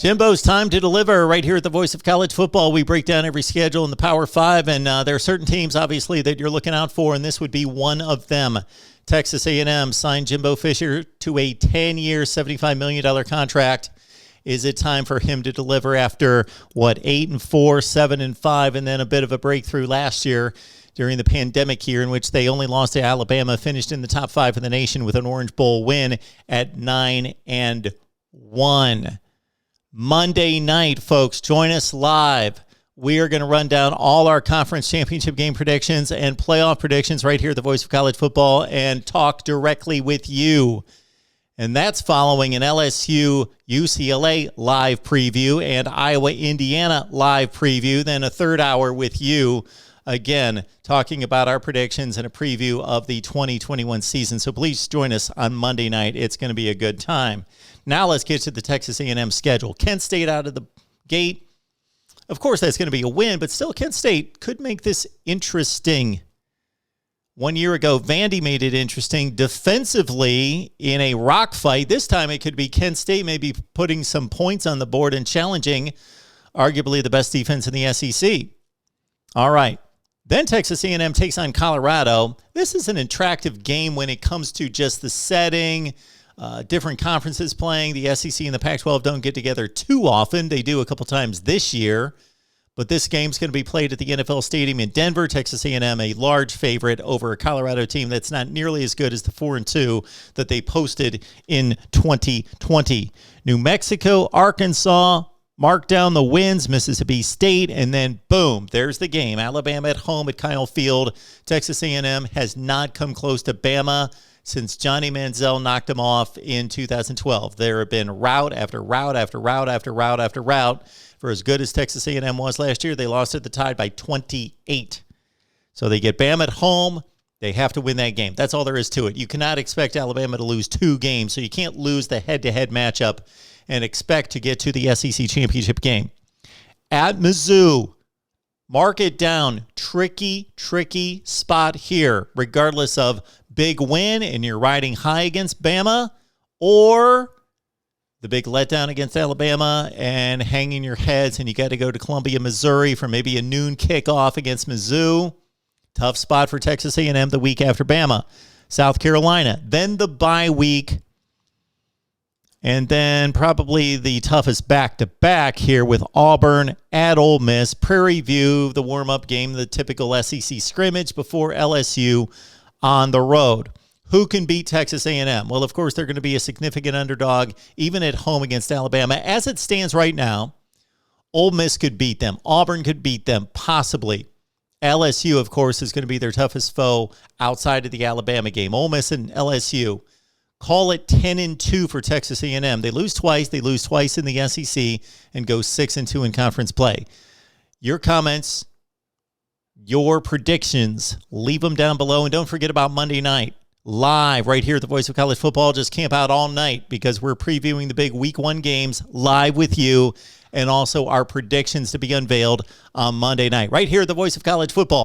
Jimbo's time to deliver right here at the Voice of College Football. We break down every schedule in the Power 5, and there are certain teams, obviously, that you're looking out for, and this would be one of them. Texas A&M signed Jimbo Fisher to a 10-year, $75 million contract. Is it time for him to deliver after, 8-4, 7-5, and then a bit of a breakthrough last year during the pandemic year in which they only lost to Alabama, finished in the top 5 in the nation with an Orange Bowl win at 9-1. Monday night, folks, join us live. We are going to run down all our conference championship game predictions and playoff predictions right here at the Voice of College Football and talk directly with you. And that's following an LSU-UCLA live preview and Iowa-Indiana live preview, then a third hour with you, again, talking about our predictions and a preview of the 2021 season. So please join us on Monday night. It's going to be a good time. Now let's get to the Texas A&M schedule. Kent State out of the gate. Of course, that's going to be a win, but still Kent State could make this interesting. 1 year ago, Vandy made it interesting defensively in a rock fight. This time it could be Kent State maybe putting some points on the board and challenging arguably the best defense in the SEC. All right. Then Texas A&M takes on Colorado. This is an attractive game when it comes to just the setting. Different conferences playing. The SEC and the Pac-12 don't get together too often. They do a couple times this year. But this game's going to be played at the NFL Stadium in Denver. Texas A&M, a large favorite over a Colorado team that's not nearly as good as the 4-2 that they posted in 2020. New Mexico, Arkansas, mark down the wins, Mississippi State, and then boom, there's the game. Alabama at home at Kyle Field. Texas A&M has not come close to Bama since Johnny Manziel knocked them off in 2012. There have been rout after rout after rout after rout after rout. For as good as Texas A&M was last year, they lost at the Tide by 28. So they get Bama at home. They have to win that game. That's all there is to it. You cannot expect Alabama to lose 2 games, so you can't lose the head-to-head matchup and expect to get to the SEC championship game. At Mizzou, mark it down. Tricky spot here, regardless of big win and you're riding high against Bama or the big letdown against Alabama and hanging your heads and you got to go to Columbia, Missouri for maybe a noon kickoff against Mizzou. Tough spot for Texas A&M the week after Bama. South Carolina, then the bye week, and then probably the toughest back-to-back here with Auburn at Ole Miss. Prairie View, the warm-up game, the typical SEC scrimmage before LSU on the road. Who can beat Texas A&M? Well, of course, they're going to be a significant underdog, even at home against Alabama. As it stands right now, Ole Miss could beat them. Auburn could beat them, possibly. LSU, of course, is going to be their toughest foe outside of the Alabama game. Ole Miss and LSU. Call it 10-2 for Texas A&M. They lose twice. They lose twice in the SEC and go 6-2 in conference play. Your comments, your predictions, leave them down below. And don't forget about Monday night. Live right here at the Voice of College Football. Just camp out all night because we're previewing the big Week 1 games live with you and also our predictions to be unveiled on Monday night right here at the Voice of College Football.